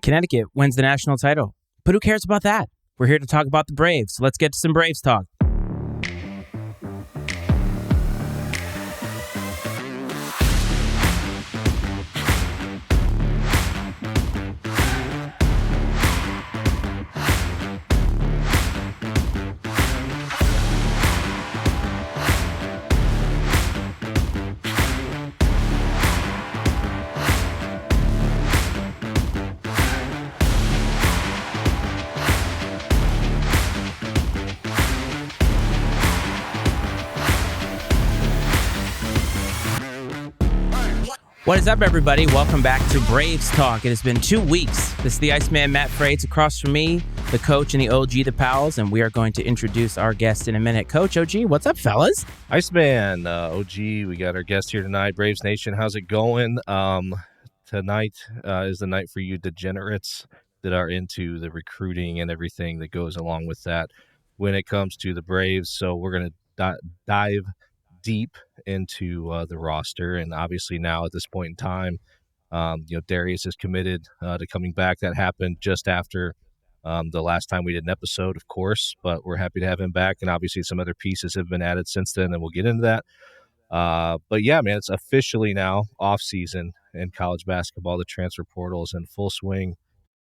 Connecticut wins the national title. But who cares about that? We're here to talk about the Braves, so let's get to some Braves talk. What is up, everybody? Welcome back to Braves Talk. It has been 2 weeks. This is the Iceman, Matt Frates. Across from me, the coach and the OG, the pals, and we are going to introduce our guest in a minute. Coach, OG, what's up, fellas? Iceman, OG, we got our guest here tonight. Braves Nation, how's it going? Tonight is the night for you degenerates that are into the recruiting and everything that goes along with that when it comes to the Braves. So we're going to dive deep into the roster, and obviously now at this point in time, Darius is committed to coming back. That happened just after the last time we did an episode, of course, but we're happy to have him back, and obviously some other pieces have been added since then, and we'll get into that. But yeah, man, it's officially now off-season in college basketball. The transfer portal is in full swing,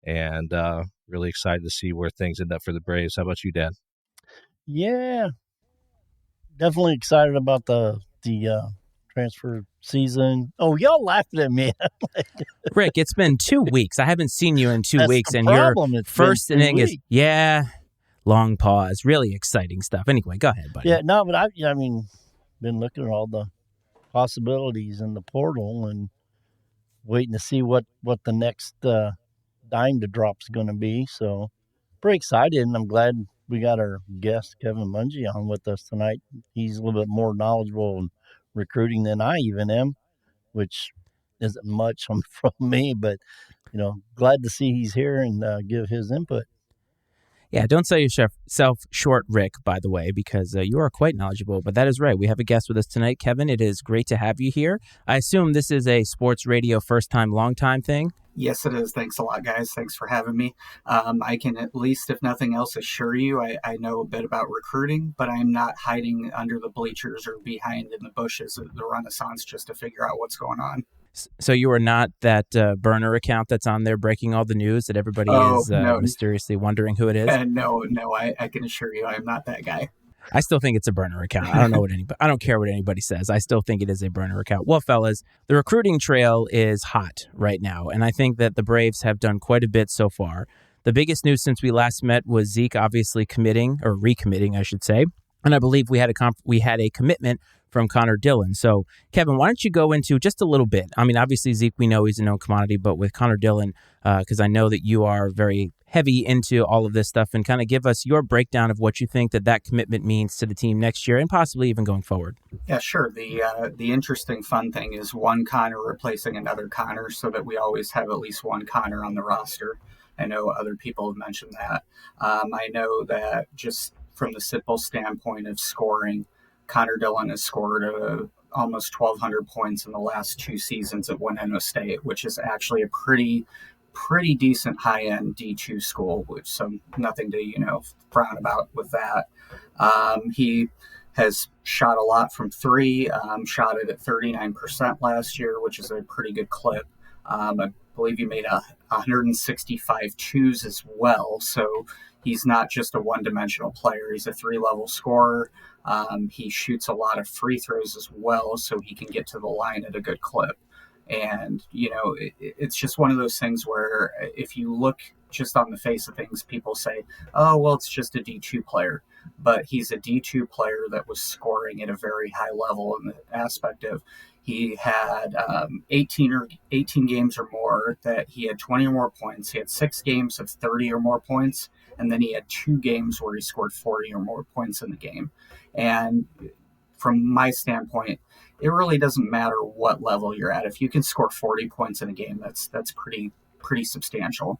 and really excited to see where things end up for the Braves. How about you, Dad? Yeah, definitely excited about the transfer season. Oh, y'all laughed at me. Rick, it's been 2 weeks. I haven't seen you in 2 That's weeks, the and problem. your It's first been 2 inning is, weeks. long pause. Really exciting stuff. Anyway, go ahead, buddy. Yeah, no, but I mean, been looking at all the possibilities in the portal and waiting to see what the next dime to drop's going to be. So pretty excited, and I'm glad we got our guest Kevin Mungie on with us tonight. He's a little bit more knowledgeable in recruiting than I even am, which isn't much from me, but glad to see he's here and give his input. Yeah, don't sell yourself short, Rick, by the way, because you are quite knowledgeable. But that is right. We have a guest with us tonight. Kevin, it is great to have you here. I assume this is a sports radio first-time, long-time thing? Yes, it is. Thanks a lot, guys. Thanks for having me. I can at least, if nothing else, assure you I know a bit about recruiting, but I'm not hiding under the bleachers or behind in the bushes of the Renaissance just to figure out what's going on. So you are not that burner account that's on there breaking all the news that everybody is mysteriously wondering who it is? No, I can assure you I'm not that guy. I still think it's a burner account. I don't care what anybody says. I still think it is a burner account. Well, fellas, the recruiting trail is hot right now, and I think that the Braves have done quite a bit so far. The biggest news since we last met was Zeke obviously recommitting, I should say. And I believe we had a commitment from Connor Dillon. So, Kevin, why don't you go into just a little bit? I mean, obviously, Zeke, we know he's a known commodity, but with Connor Dillon, because I know that you are very heavy into all of this stuff, and kind of give us your breakdown of what you think that commitment means to the team next year and possibly even going forward. Yeah, sure. The interesting, fun thing is one Connor replacing another Connor so that we always have at least one Connor on the roster. I know other people have mentioned that. I know that just from the simple standpoint of scoring, Connor Dillon has scored almost 1,200 points in the last 2 seasons at Winona State, which is actually a pretty decent high-end D2 school, so nothing to frown about with that. He has shot a lot from three, shot it at 39% last year, which is a pretty good clip. I believe he made 165 twos as well, so he's not just a one-dimensional player. He's a 3-level scorer. He shoots a lot of free throws as well, so he can get to the line at a good clip. And, it's just one of those things where if you look just on the face of things, people say, oh, well, it's just a D2 player. But he's a D2 player that was scoring at a very high level in the aspect of he had 18 games or more that he had 20 or more points. He had 6 games of 30 or more points. And then he had 2 games where he scored 40 or more points in the game. And from my standpoint, it really doesn't matter what level you're at. If you can score 40 points in a game, that's pretty substantial.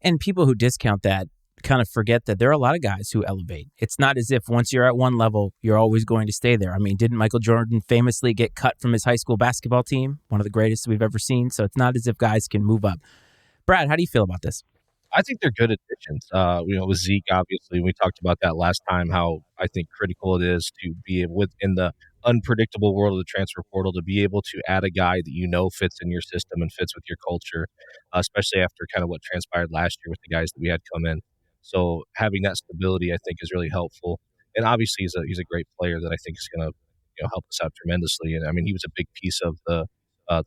And people who discount that kind of forget that there are a lot of guys who elevate. It's not as if once you're at one level, you're always going to stay there. I mean, didn't Michael Jordan famously get cut from his high school basketball team? One of the greatest we've ever seen. So it's not as if guys can move up. Brad, how do you feel about this? I think they're good additions. With Zeke, obviously, we talked about that last time, how I think critical it is to be within the unpredictable world of the transfer portal to be able to add a guy that fits in your system and fits with your culture, especially after kind of what transpired last year with the guys that we had come in. So having that stability, I think, is really helpful. And obviously, he's a great player that I think is going to help us out tremendously. And I mean, he was a big piece of the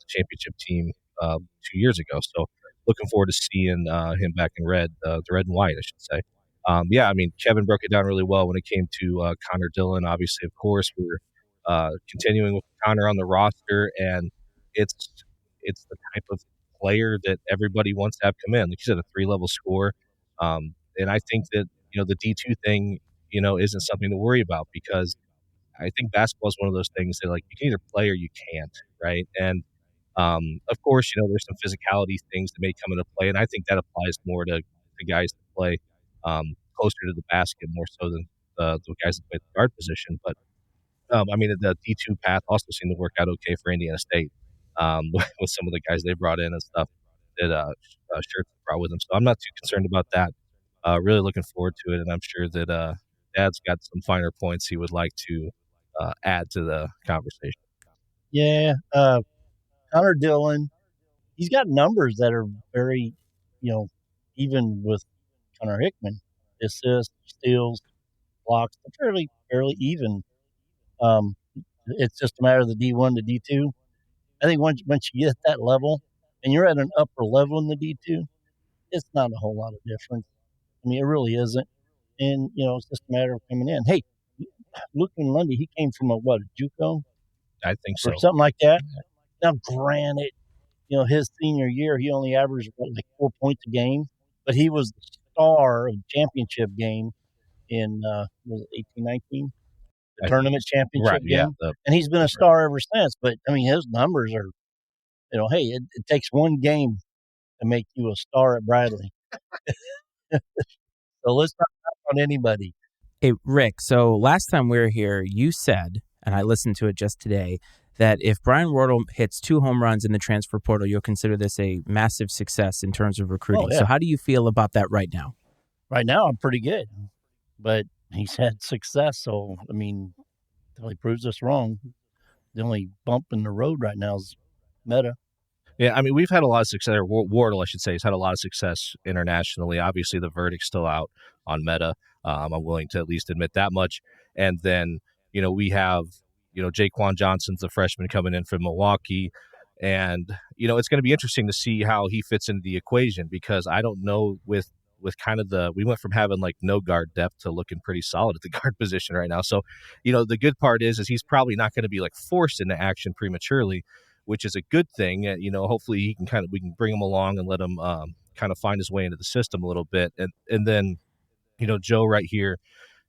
championship team 2 years ago. So looking forward to seeing him back in the red and white, I should say. Yeah, I mean, Kevin broke it down really well when it came to Connor Dillon. Obviously, of course, we're continuing with Connor on the roster, and it's the type of player that everybody wants to have come in. Like you said, a 3-level score, and I think that the D2 thing isn't something to worry about, because I think basketball is one of those things that, like, you can either play or you can't, right? And of course, there's some physicality things that may come into play, and I think that applies more to guys that play closer to the basket more so than the guys that play the guard position. But I mean, the D2 path also seemed to work out okay for Indiana State with some of the guys they brought in and stuff that Shirts brought with them. So I'm not too concerned about that. Really looking forward to it, and I'm sure that Dad's got some finer points he would like to add to the conversation. Yeah, Connor Dillon, he's got numbers that are very, even with Connor Hickman, assists, steals, blocks, they're fairly even. It's just a matter of the D1 to D2. I think once you get that level, and you're at an upper level in the D2, it's not a whole lot of difference. I mean, it really isn't. And, it's just a matter of coming in. Hey, Luke Lundy, he came from a JUCO? I think so. Or something like that. Now, granted, his senior year, he only averaged like 4 points a game, but he was the star of the championship game in, was it 18-19? The tournament championship game. Yeah, and he's been a star ever since. But, I mean, his numbers are, hey, it takes one game to make you a star at Bradley. So let's not knock on anybody. Hey, Rick, so last time we were here, you said, and I listened to it just today, that if Brian Wardle hits 2 home runs in the transfer portal, you'll consider this a massive success in terms of recruiting. Oh, yeah. So how do you feel about that right now? Right now, I'm pretty good. But he's had success, so, I mean, until he proves us wrong, the only bump in the road right now is Meta. Yeah, I mean, we've had a lot of success, or Wardle, I should say, has had a lot of success internationally. Obviously, the verdict's still out on Meta. I'm willing to at least admit that much. And then, we have, Jaquan Johnson's the freshman coming in from Milwaukee. And, it's going to be interesting to see how he fits into the equation, because I don't know with kind of we went from having like no guard depth to looking pretty solid at the guard position right now. So, the good part is he's probably not going to be like forced into action prematurely, which is a good thing. Hopefully we can bring him along and let him kind of find his way into the system a little bit. And then, Joe right here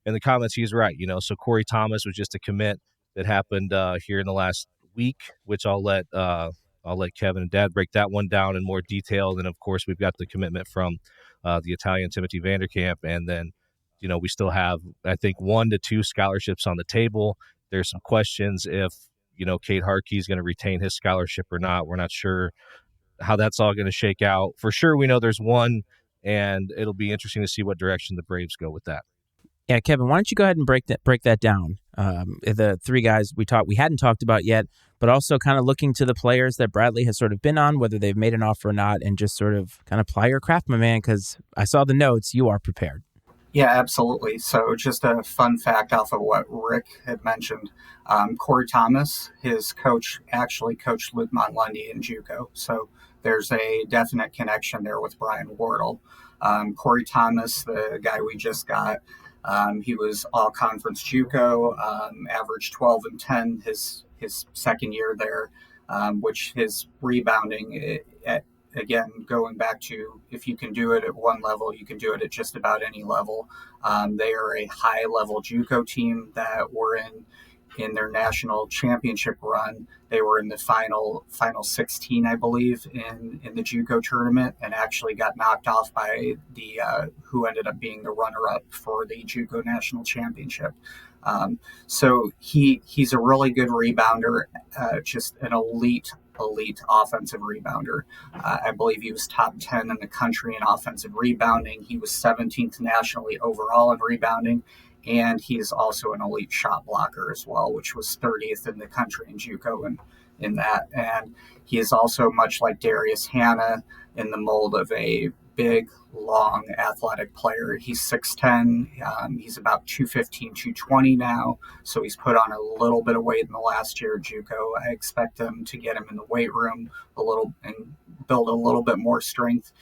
in the comments, he's right. So Corey Thomas was just a commit that happened here in the last week, which I'll let Kevin and Dad break that one down in more detail. And of course, we've got the commitment from the Italian Timothy Vanderkamp. And then, we still have, I think, 1 to 2 scholarships on the table. There's some questions if, Cade Harkey is going to retain his scholarship or not. We're not sure how that's all going to shake out. For sure, we know there's one, and it'll be interesting to see what direction the Braves go with that. Yeah, Kevin, why don't you go ahead and break that down? The 3 guys we hadn't talked about yet, but also kind of looking to the players that Bradley has sort of been on, whether they've made an offer or not, and just sort of kind of ply your craft, my man, because I saw the notes. You are prepared. Yeah, absolutely. So just a fun fact off of what Rick had mentioned. Corey Thomas, his coach, actually coached Luke Montlundy in JUCO. So there's a definite connection there with Brian Wardle. Corey Thomas, the guy we just got, he was all-conference JUCO, averaged 12 and 10 his second year there, which his rebounding, again, going back to if you can do it at one level, you can do it at just about any level. They are a high-level JUCO team that were in their national championship run. They were in the final 16, I believe, in the JUCO tournament, and actually got knocked off by the who ended up being the runner-up for the JUCO national championship. So he's a really good rebounder, just an elite elite offensive rebounder. I believe he was top 10 in the country in offensive rebounding. He was 17th nationally overall in rebounding, and he's also an elite shot blocker as well, which was 30th in the country in JUCO in that. And he is also, much like Darius Hannah, in the mold of a big, long, athletic player. He's 6'10". He's about 215, 220 now. So he's put on a little bit of weight in the last year at JUCO. I expect them to get him in the weight room a little and build a little bit more strength.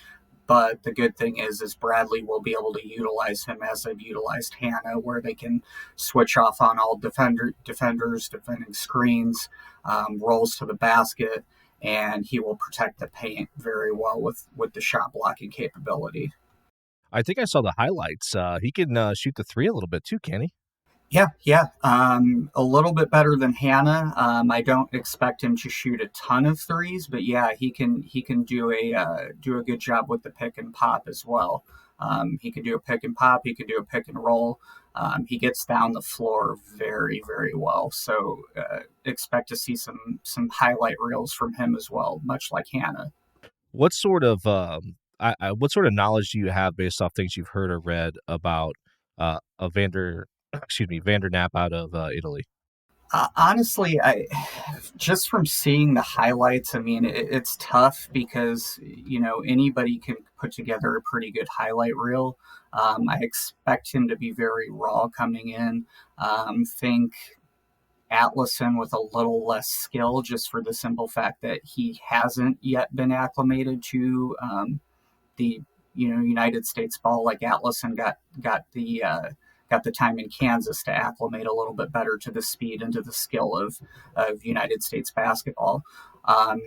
But the good thing is Bradley will be able to utilize him as they've utilized Hannah, where they can switch off on all defenders, defending screens, rolls to the basket, and he will protect the paint very well with the shot blocking capability. I think I saw the highlights. He can shoot the three a little bit too, can he? Yeah. A little bit better than Hannah. I don't expect him to shoot a ton of threes, but yeah, he can do a good job with the pick and pop as well. He can do a pick and pop. He can do a pick and roll. He gets down the floor very, very well. So expect to see some highlight reels from him as well, much like Hannah. What sort of what sort of knowledge do you have based off things you've heard or read about a Vander Nap out of Italy? Honestly, I just from seeing the highlights, I mean, it's tough because, anybody can put together a pretty good highlight reel. I expect him to be very raw coming in. Think Atlison with a little less skill, just for the simple fact that he hasn't yet been acclimated to the United States ball. Like Atlison got the time in Kansas to acclimate a little bit better to the speed and to the skill of United States basketball.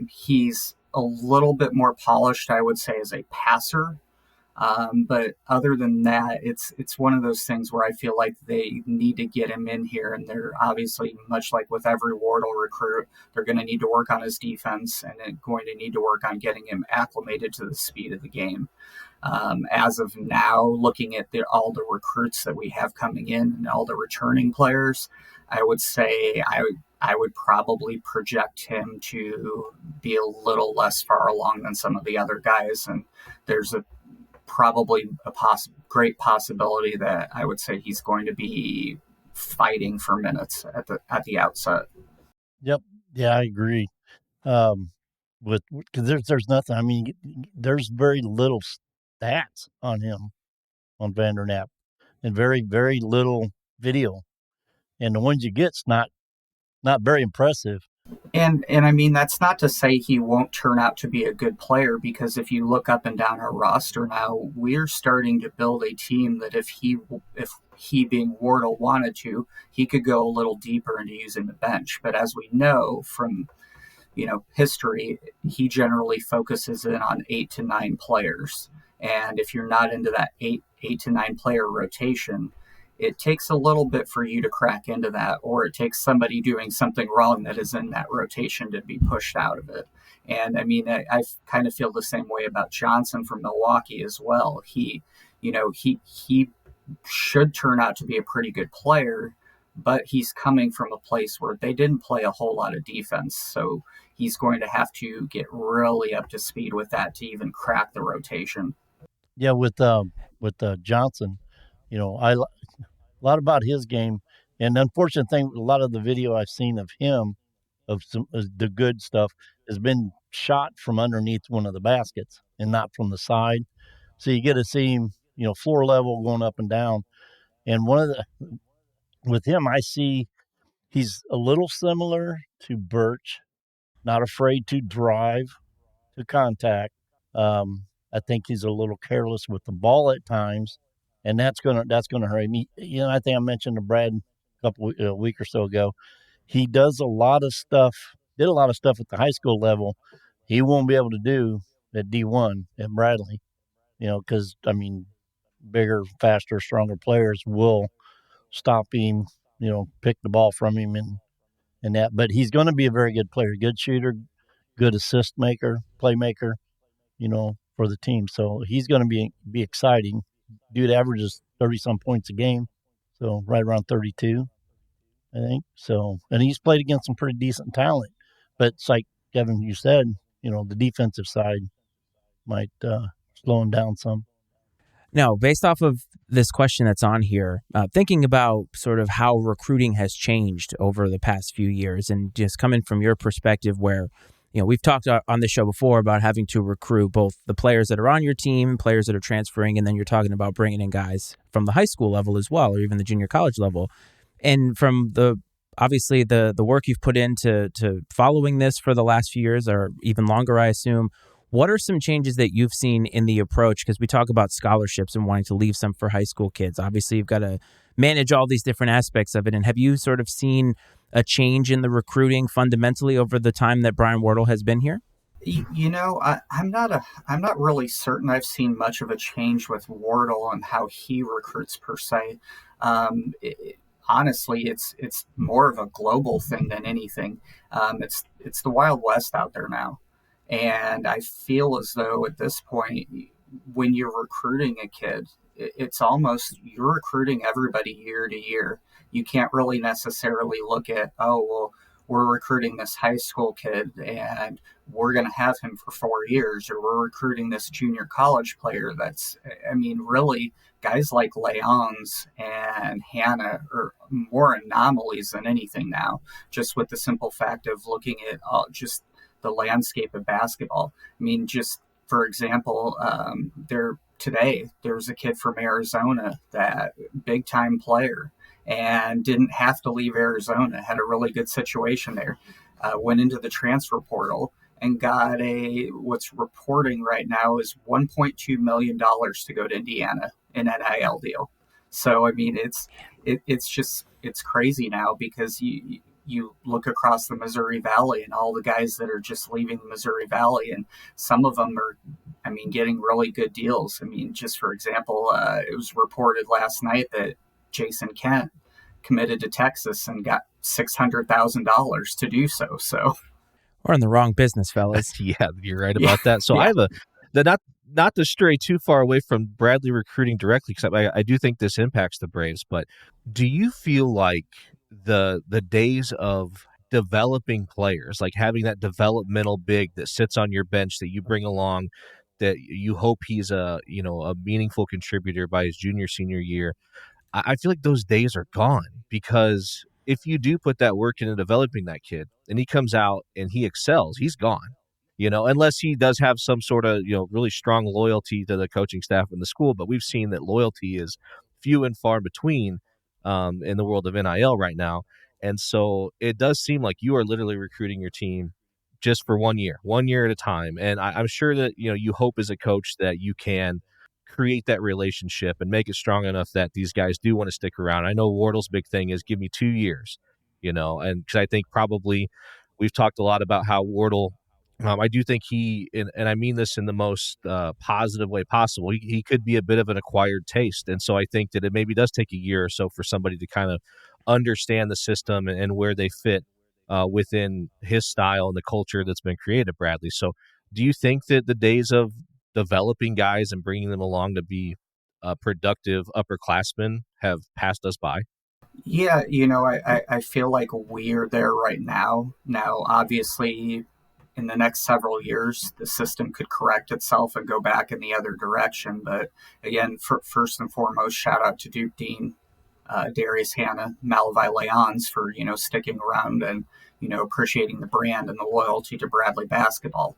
He's a little bit more polished, I would say, as a passer. But other than that, it's one of those things where I feel like they need to get him in here, and they're obviously, much like with every Wardle recruit, they're going to need to work on his defense, and they're going to need to work on getting him acclimated to the speed of the game. As of now, looking at all the recruits that we have coming in and all the returning players, I would say I would probably project him to be a little less far along than some of the other guys, and there's probably a great possibility that I would say he's going to be fighting for minutes at the outset. Yep. Yeah, I agree. Because there's nothing. I mean, there's very little stats on him on Vander Nap, and very, very little video, and the ones you get's not very impressive. And I mean, that's not to say he won't turn out to be a good player, because if you look up and down our roster now, we're starting to build a team that if he being Wardle wanted to, he could go a little deeper into using the bench. But as we know from history, he generally focuses in on 8 to 9 players. And if you're not into that 8 to 9 player rotation, it takes a little bit for you to crack into that, or it takes somebody doing something wrong that is in that rotation to be pushed out of it. And I mean, I kind of feel the same way about Johnson from Milwaukee as well. He should turn out to be a pretty good player, but he's coming from a place where they didn't play a whole lot of defense. So he's going to have to get really up to speed with that to even crack the rotation. Yeah, with Johnson, a lot about his game, and the unfortunate thing, a lot of the video I've seen of him, of the good stuff, has been shot from underneath one of the baskets and not from the side. So you get to see him, floor level going up and down. And with him, I see he's a little similar to Birch, not afraid to drive to contact. I think he's a little careless with the ball at times, and that's gonna hurt me. I think I mentioned to Brad a week or so ago. He does a lot of stuff. Did a lot of stuff at the high school level. He won't be able to do at D1 at Bradley. Because I mean, bigger, faster, stronger players will stop him. Pick the ball from him and that. But he's going to be a very good player, good shooter, good assist maker, playmaker, for the team. So he's going to be exciting. Dude averages 30-some points a game, so right around 32, I think. So, and he's played against some pretty decent talent. But it's like Kevin, you said, the defensive side might slow him down some. Now, based off of this question that's on here, thinking about sort of how recruiting has changed over the past few years, and just coming from your perspective where, we've talked on the show before about having to recruit both the players that are on your team, players that are transferring, and then you're talking about bringing in guys from the high school level as well, or even the junior college level. And from obviously the work you've put into following this for the last few years, or even longer, I assume, what are some changes that you've seen in the approach? Because we talk about scholarships and wanting to leave some for high school kids. Obviously, you've got to manage all these different aspects of it. And have you sort of seen a change in the recruiting fundamentally over the time that Brian Wardle has been here? I'm not really certain I've seen much of a change with Wardle and how he recruits per se. Honestly, it's more of a global thing than anything. It's the Wild West out there now. And I feel as though at this point, when you're recruiting a kid, it's almost you're recruiting everybody year to year. You can't really necessarily look at, oh, well, we're recruiting this high school kid and we're going to have him for 4 years, or we're recruiting this junior college player. Really, guys like Leons and Hannah are more anomalies than anything now, just with the simple fact of looking at just the landscape of basketball. Just for example, there was a kid from Arizona, that big time player, and didn't have to leave Arizona, had a really good situation there, went into the transfer portal and got what's reporting right now is $1.2 million to go to Indiana, an NIL deal. So, it's crazy now, because you look across the Missouri Valley and all the guys that are just leaving the Missouri Valley, and some of them are, getting really good deals. Just for example, it was reported last night that Jason Kent committed to Texas and got $600,000 to do so. So we're in the wrong business, fellas. Yeah, you're right about that. So I have not to stray too far away from Bradley recruiting directly, because I do think this impacts the Braves, but do you feel like the days of developing players, like having that developmental big that sits on your bench that you bring along, that you hope he's a meaningful contributor by his senior year, I feel like those days are gone? Because if you do put that work into developing that kid and he comes out and he excels, he's gone. Unless he does have some sort of, really strong loyalty to the coaching staff in the school. But we've seen that loyalty is few and far between in the world of NIL right now. And so it does seem like you are literally recruiting your team just for 1 year at a time. And I'm sure that, you hope as a coach that you can create that relationship and make it strong enough that these guys do want to stick around. I know Wardle's big thing is give me 2 years, and because I think probably we've talked a lot about how Wardle, I do think he, and I mean this in the most positive way possible, he could be a bit of an acquired taste. And so I think that it maybe does take a year or so for somebody to kind of understand the system and where they fit within his style and the culture that's been created at Bradley. So do you think that the days of developing guys and bringing them along to be productive upperclassmen have passed us by? Yeah, I feel like we're there right now. Now, obviously, in the next several years, the system could correct itself and go back in the other direction. But again, first and foremost, shout out to Duke Dean, Darius Hannah, Malavi Leons for, sticking around and, appreciating the brand and the loyalty to Bradley basketball.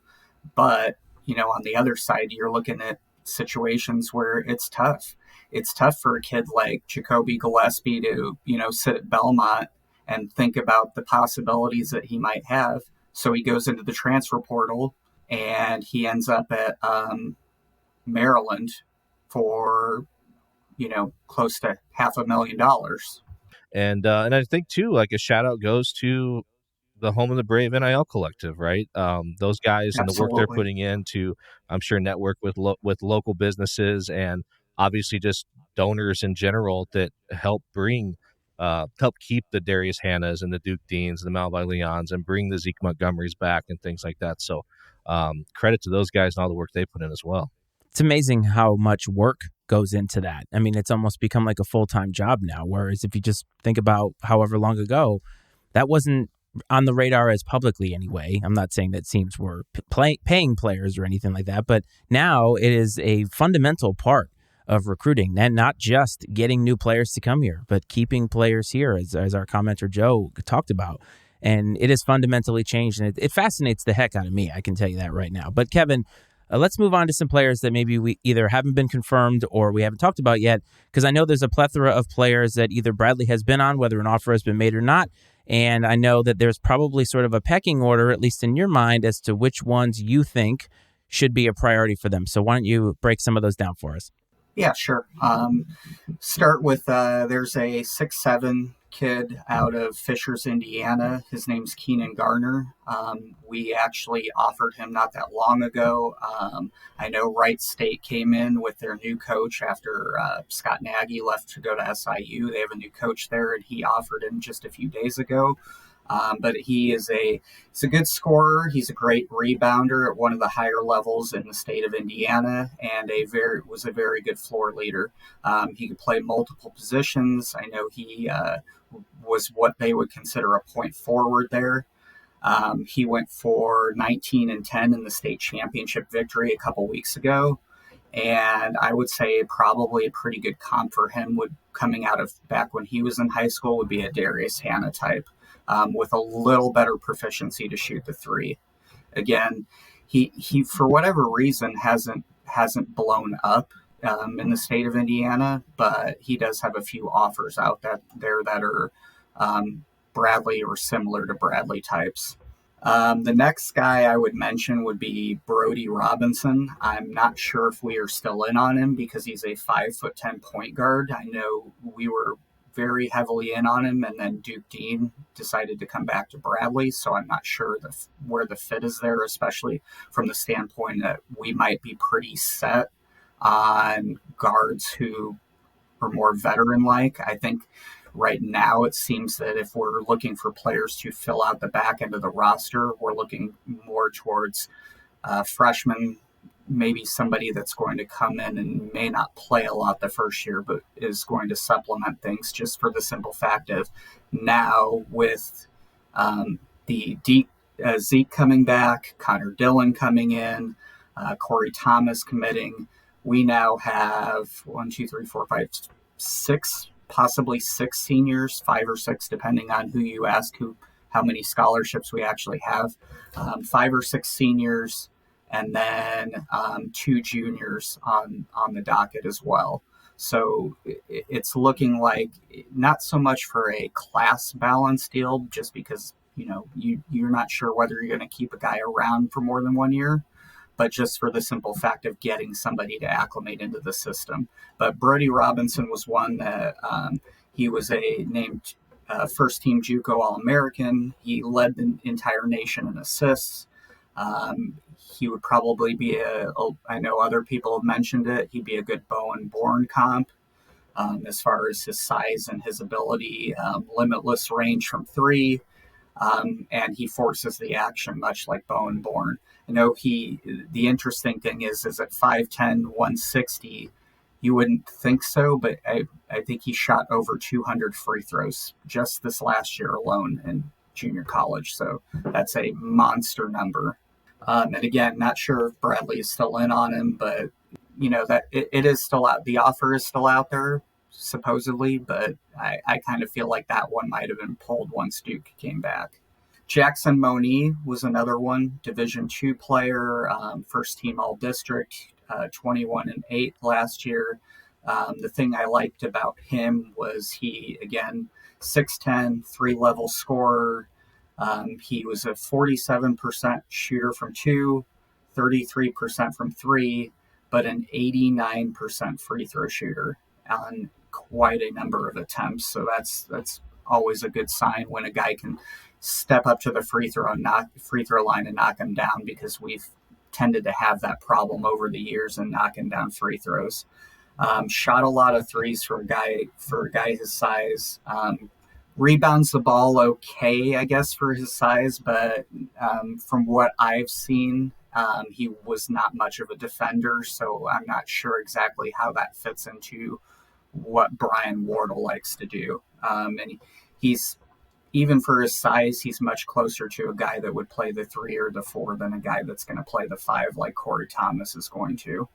But, on the other side, you're looking at situations where it's tough. It's tough for a kid like Jacoby Gillespie to, sit at Belmont and think about the possibilities that he might have. So he goes into the transfer portal and he ends up at Maryland for, close to $500,000. And I think too, like a shout out goes to the Home of the Brave NIL collective, right? Those guys and the work they're putting in to, I'm sure, network with local businesses and obviously just donors in general that help keep the Darius Hannahs and the Duke Deans and the Malavi Leons and bring the Zek Montgomerys back and things like that. So credit to those guys and all the work they put in as well. It's amazing how much work goes into that. It's almost become like a full-time job now, whereas if you just think about however long ago, that wasn't on the radar as publicly anyway. I'm not saying that teams were paying players or anything like that, but now it is a fundamental part of recruiting, and not just getting new players to come here, but keeping players here, as our commenter Joe talked about. And it has fundamentally changed, and it fascinates the heck out of me. I can tell you that right now. But Kevin, let's move on to some players that maybe we either haven't been confirmed or we haven't talked about yet, because I know there's a plethora of players that either Bradley has been on, whether an offer has been made or not. And I know that there's probably sort of a pecking order, at least in your mind, as to which ones you think should be a priority for them. So why don't you break some of those down for us? Yeah, sure. Start with there's a 6'7" kid out of Fishers, Indiana. His name's Keenan Garner. We actually offered him not that long ago. I know Wright State came in with their new coach after Scott Nagy left to go to SIU. They have a new coach there, and he offered him just a few days ago. But he's a good scorer. He's a great rebounder at one of the higher levels in the state of Indiana, and was a very good floor leader. He could play multiple positions. I know he was what they would consider a point forward there. He went for 19 and 10 in the state championship victory a couple weeks ago. And I would say probably a pretty good comp for him coming out of back when he was in high school would be a Darius Hannah type. With a little better proficiency to shoot the three. Again, he for whatever reason hasn't blown up in the state of Indiana, but he does have a few offers out there that are Bradley or similar to Bradley types. The next guy I would mention would be Brody Robinson. I'm not sure if we are still in on him because he's a 5'10" point guard. I know we were very heavily in on him, and then Duke Dean decided to come back to Bradley, so I'm not sure where the fit is there, especially from the standpoint that we might be pretty set on guards who are more veteran-like. I think right now it seems that if we're looking for players to fill out the back end of the roster, we're looking more towards freshmen, maybe somebody that's going to come in and may not play a lot the first year, but is going to supplement things just for the simple fact of now with Zeke coming back, Connor Dillon coming in, Corey Thomas committing. We now have 6, possibly 6 seniors, 5 or 6, depending on who you ask, how many scholarships we actually have. 5 or 6 seniors, and then 2 juniors on the docket as well. So it's looking like not so much for a class balance deal, just because you're not sure whether you're going to keep a guy around for more than 1 year, but just for the simple fact of getting somebody to acclimate into the system. But Brody Robinson was one that he was a named first-team JUCO All-American. He led the entire nation in assists. He would probably be I know other people have mentioned it, he'd be a good Bowen Bourne comp as far as his size and his ability, limitless range from 3, and he forces the action much like Bowen Bourne. I know the interesting thing is at 5'10", 160, you wouldn't think so, but I think he shot over 200 free throws just this last year alone in junior college, so that's a monster number. And again, not sure if Bradley is still in on him, but that it is still out. The offer is still out there, supposedly, but I kind of feel like that one might have been pulled once Duke came back. Jackson Moni was another one, Division II player, first team All District, 21 and 8 last year. The thing I liked about him was he, again, 6'10", 3-level scorer. He was a 47% shooter from 2, 33% from 3, but an 89% free throw shooter on quite a number of attempts. So that's always a good sign when a guy can step up to the free throw line and knock him down, because we've tended to have that problem over the years in knocking down free throws. Shot a lot of threes for a guy his size. Rebounds the ball okay, I guess, for his size, but from what I've seen, he was not much of a defender, so I'm not sure exactly how that fits into what Brian Wardle likes to do. And he's even for his size, he's much closer to a guy that would play the 3 or the 4 than a guy that's going to play the 5 like Corey Thomas is going to.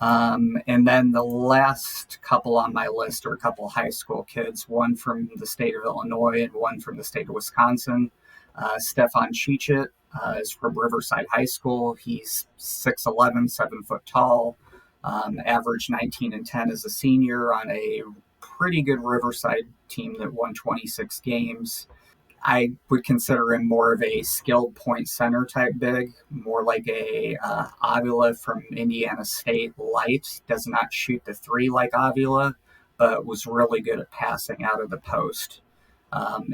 And then the last couple on my list are a couple high school kids, one from the state of Illinois and one from the state of Wisconsin. Stefan Chichit is from Riverside High School. He's 6'11", 7 foot tall, average 19 and 10 as a senior on a pretty good Riverside team that won 26 games. I would consider him more of a skilled point center type big, more like a Avila from Indiana State light. Does not shoot the 3 like Avila, but was really good at passing out of the post.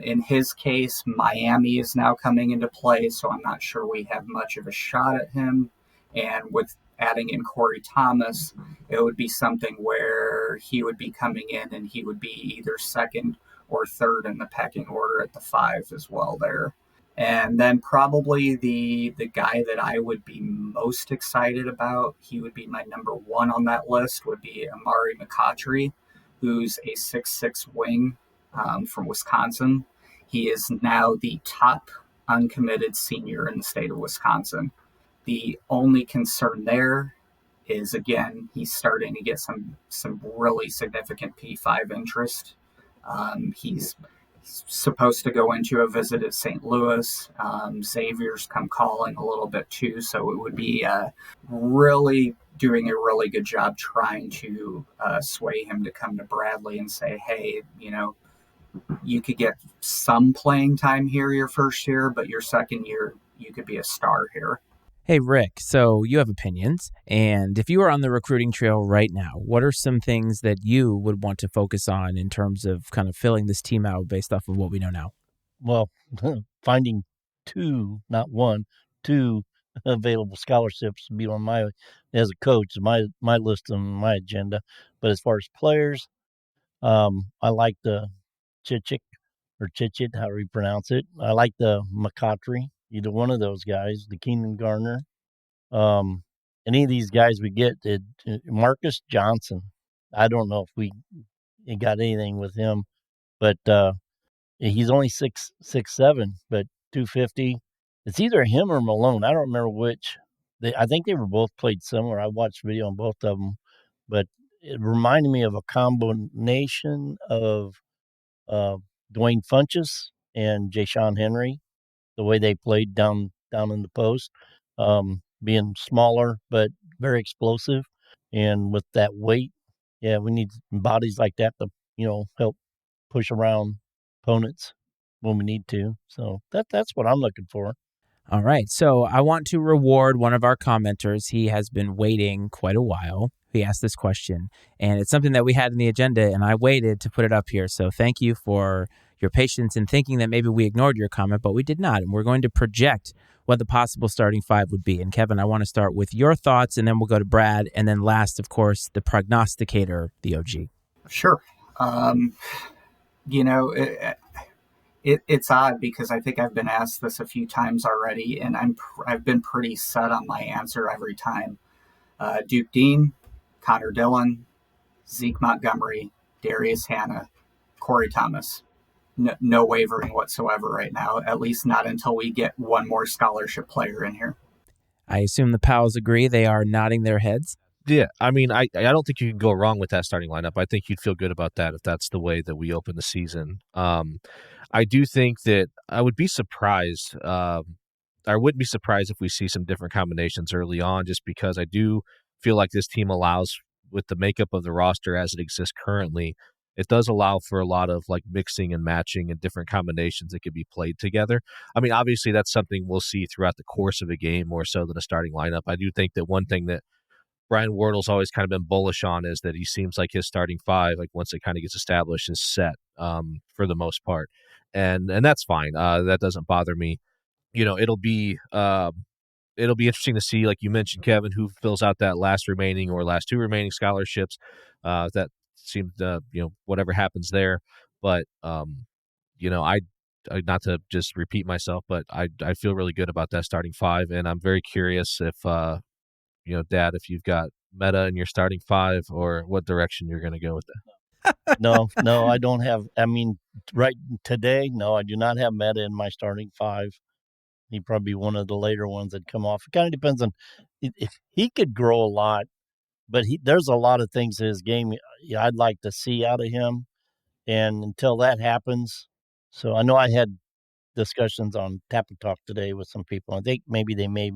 In his case, Miami is now coming into play, so I'm not sure we have much of a shot at him. And with adding in Corey Thomas, it would be something where he would be coming in and he would be either second or third in the pecking order at the 5 as well there. And then probably the guy that I would be most excited about, he would be my number 1 on that list, would be Amari McCautry, who's a 6'6" wing from Wisconsin. He is now the top uncommitted senior in the state of Wisconsin. The only concern there is, again, he's starting to get some really significant P5 interest. He's supposed to go into a visit at St. Louis. Xavier's come calling a little bit too, so it would be really doing a really good job trying to sway him to come to Bradley and say, hey, you could get some playing time here your first year, but your second year, you could be a star here. Hey, Rick, so you have opinions, and if you were on the recruiting trail right now, what are some things that you would want to focus on in terms of kind of filling this team out based off of what we know now? Well, finding 2, not 1, 2 available scholarships would be on as a coach, my list on my agenda. But as far as players, I like the Chichik, however you pronounce it. I like the McCautry, either one of those guys, the Keenan Garner. Any of these guys we get, Marcus Johnson. I don't know if we got anything with him, but he's only 6'7", but 250. It's either him or Malone. I don't remember which. I think they were both played similar. I watched video on both of them, but it reminded me of a combination of Dwayne Funchess and Ja'Shawn Henry, the way they played down in the post, being smaller but very explosive, and with that weight, yeah, we need bodies like that to help push around opponents when we need to. So that's what I'm looking for. All right, so I want to reward one of our commenters. He has been waiting quite a while. He asked this question, and it's something that we had in the agenda, and I waited to put it up here. So thank you for your patience in thinking that maybe we ignored your comment, but we did not. And we're going to project what the possible starting 5 would be. And Kevin, I want to start with your thoughts, and then we'll go to Brad. And then last, of course, the prognosticator, the OG. Sure. It's odd because I think I've been asked this a few times already, and I've been pretty set on my answer every time. Duke Dean, Connor Dillon, Zek Montgomery, Darius Hannah, Corey Thomas. No wavering whatsoever right now, at least not until we get one more scholarship player in here. I assume the pals agree. They are nodding their heads. Yeah, I mean, I don't think you can go wrong with that starting lineup. I think you'd feel good about that if that's the way that we open the season. I do think that I would be surprised. I wouldn't be surprised if we see some different combinations early on, just because I do feel like this team allows, with the makeup of the roster as it exists currently, it does allow for a lot of like mixing and matching and different combinations that could be played together. I mean, obviously that's something we'll see throughout the course of a game more so than a starting lineup. I do think that one thing that Brian Wardle's always kind of been bullish on is that he seems like his starting 5, like once it kind of gets established, is set for the most part. And that's fine. That doesn't bother me. It'll be interesting to see, like you mentioned, Kevin, who fills out that last 2 remaining scholarships. That seems whatever happens there. But I not to just repeat myself, but I feel really good about that starting 5, and I'm very curious if Dad, if you've got Meta in your starting 5 or what direction you're going to go with that. No, I don't have. I mean, right today, no, I do not have Meta in my starting five. He'd probably be one of the later ones that come off. It kind of depends on if he could grow a lot, but there's a lot of things in his game I'd like to see out of him. And until that happens, so I know I had discussions on Tapper Talk today with some people. I think maybe they may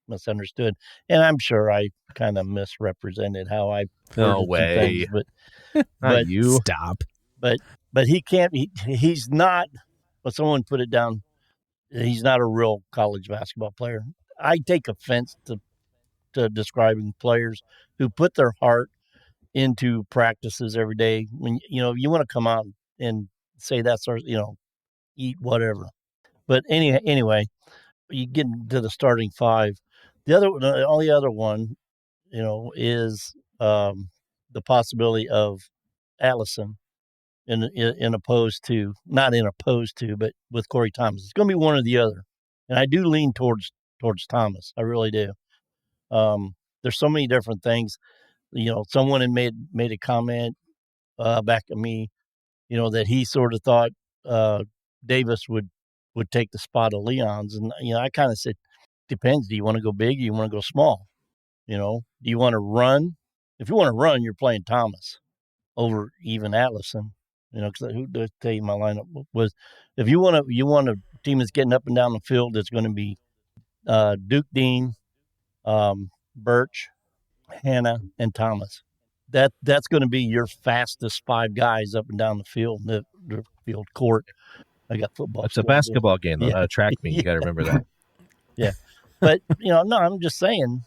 misunderstood, and I'm sure I kind of misrepresented how I No worded some things. way. Not But you. Stop. but he can't. He's not. But someone put it down. He's not a real college basketball player. I take offense to describing players who put their heart into practices every day. When you want to come out and say that's our eat whatever. But anyway, you get into the starting five. The only other one, is the possibility of Allison in opposed to not in opposed to, but with Corey Thomas. It's going to be one or the other, and I do lean towards Thomas. I really do. There's so many different things. Someone had made a comment back at me, that he sort of thought Davis would take the spot of Leon's, and I kind of said, depends. Do you want to go big? Or do you want to go small? Do you want to run? If you want to run, you're playing Thomas over even Allison. Because who did I tell you my lineup was? If you want a team that's getting up and down the field, it's going to be Duke Dean, Birch, Hannah, and Thomas. That's going to be your fastest five guys up and down the field, the field court. I got football. It's a basketball game, yeah. track meet. You got to remember that. Yeah, but no, I'm just saying,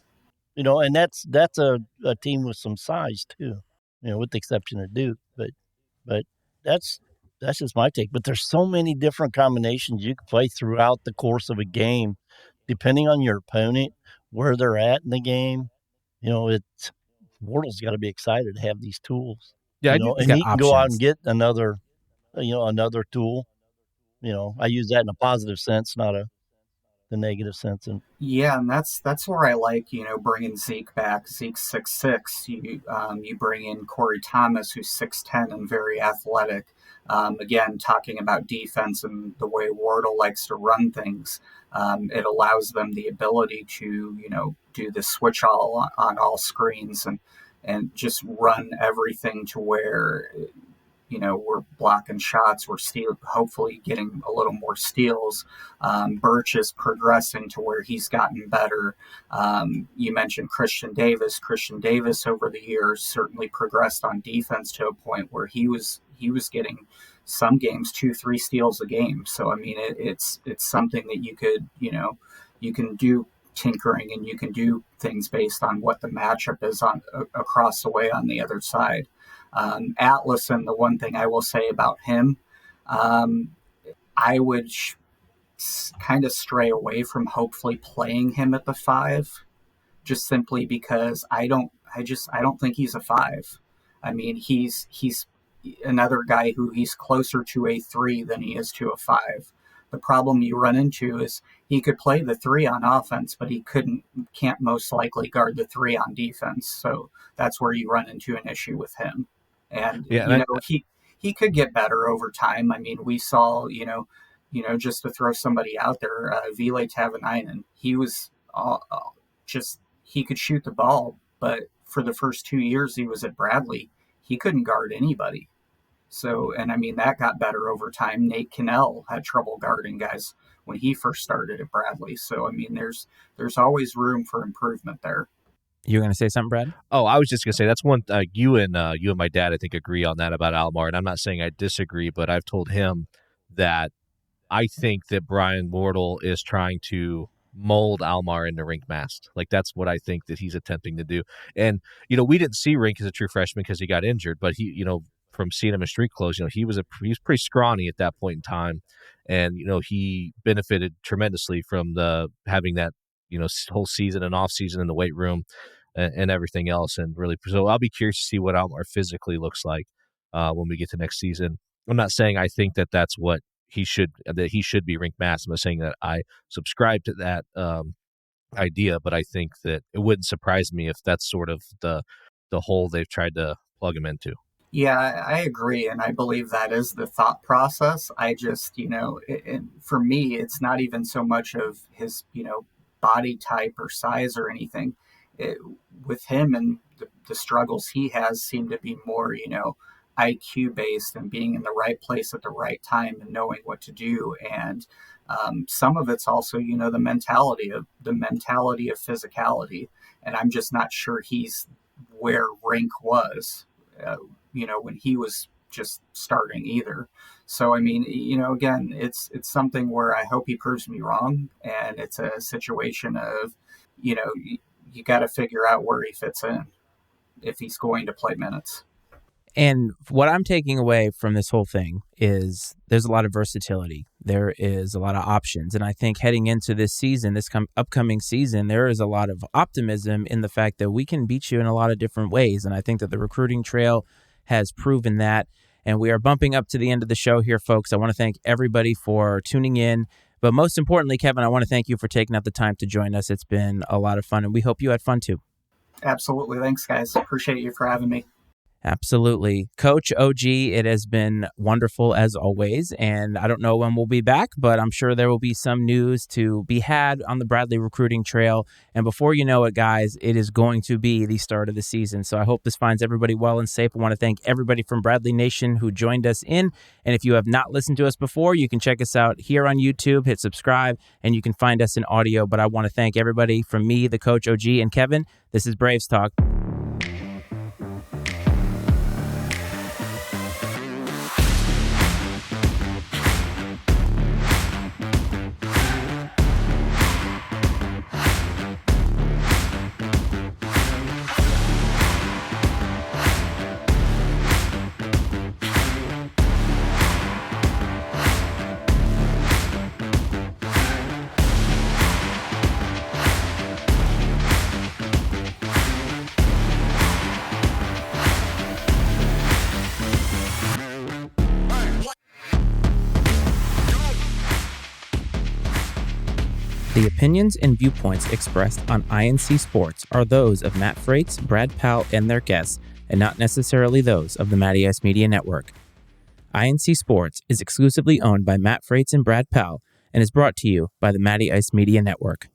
and that's a team with some size too, with the exception of Duke. But that's just my take. But there's so many different combinations you can play throughout the course of a game, depending on your opponent, where they're at in the game. It's Wardle's got to be excited to have these tools. Yeah, and he can go out and get another tool. I use that in a positive sense, not the negative sense. And and that's where I like bringing Zeke back. Zeke's 6'6". You bring in Corey Thomas, who's 6'10" and very athletic. Again, talking about defense and the way Wardle likes to run things, it allows them the ability to do the switch on all screens and just run everything to where we're blocking shots, we're hopefully getting a little more steals. Birch is progressing to where he's gotten better. You mentioned Christian Davis. Christian Davis over the years certainly progressed on defense to a point where he was getting some games 2-3 steals a game. So I mean, it's something that you can do tinkering and you can do things based on what the matchup is on across the way on the other side. Atlason, the one thing I will say about him, I would kind of stray away from hopefully playing him at the 5, just simply because I don't think he's a 5. I mean, he's another guy who he's closer to a 3 than he is to a 5. The problem you run into is he could play the 3 on offense, but he can't most likely guard the 3 on defense. So that's where you run into an issue with him. And he could get better over time. I mean, we saw just to throw somebody out there, Vile Tavanainen. He was he could shoot the ball, but for the first 2 years he was at Bradley, he couldn't guard anybody. So, and I mean, that got better over time. Nate Cannell had trouble guarding guys when he first started at Bradley. So, I mean, there's always room for improvement there. You're going to say something, Brad? Oh, I was just going to say that's one. You and my dad, I think, agree on that about Almar, and I'm not saying I disagree, but I've told him that I think that Brian Wardle is trying to mold Almar into Rink Mast. Like, that's what I think that he's attempting to do. And we didn't see Rink as a true freshman because he got injured, but he, from seeing him in street clothes, he was pretty scrawny at that point in time, and he benefited tremendously from having that whole season and off season in the weight room and everything else. And really, so I'll be curious to see what Almar physically looks like when we get to next season. I'm not saying I think that that's what he should be Rink Mast. I'm not saying that I subscribe to that idea, but I think that it wouldn't surprise me if that's sort of the hole they've tried to plug him into. Yeah, I agree, and I believe that is the thought process. I just, for me, it's not even so much of his, body type or size or anything. It, with him and the struggles he has seem to be more, IQ based and being in the right place at the right time and knowing what to do. And some of it's also, the mentality of physicality. And I'm just not sure he's where Rink was. Uh, when he was just starting either. So I mean, again, it's something where I hope he proves me wrong, and it's a situation of, you got to figure out where he fits in if he's going to play minutes. And what I'm taking away from this whole thing is there's a lot of versatility. There is a lot of options. And I think heading into this season, this upcoming season, there is a lot of optimism in the fact that we can beat you in a lot of different ways. And I think that the recruiting trail has proven that. And we are bumping up to the end of the show here, folks. I want to thank everybody for tuning in. But most importantly, Kevin, I want to thank you for taking out the time to join us. It's been a lot of fun, and we hope you had fun too. Absolutely. Thanks, guys. Appreciate you for having me. Absolutely. Coach OG, it has been wonderful as always. And I don't know when we'll be back, but I'm sure there will be some news to be had on the Bradley recruiting trail. And before you know it, guys, it is going to be the start of the season. So I hope this finds everybody well and safe. I want to thank everybody from Bradley Nation who joined us in. And if you have not listened to us before, you can check us out here on YouTube, hit subscribe, and you can find us in audio. But I want to thank everybody from me, the Coach OG, and Kevin. This is Braves Talk. The opinions and viewpoints expressed on I&C Sports are those of Matt Freites, Brad Powell, and their guests, and not necessarily those of the Matty Ice Media Network. I&C Sports is exclusively owned by Matt Freites and Brad Powell and is brought to you by the Matty Ice Media Network.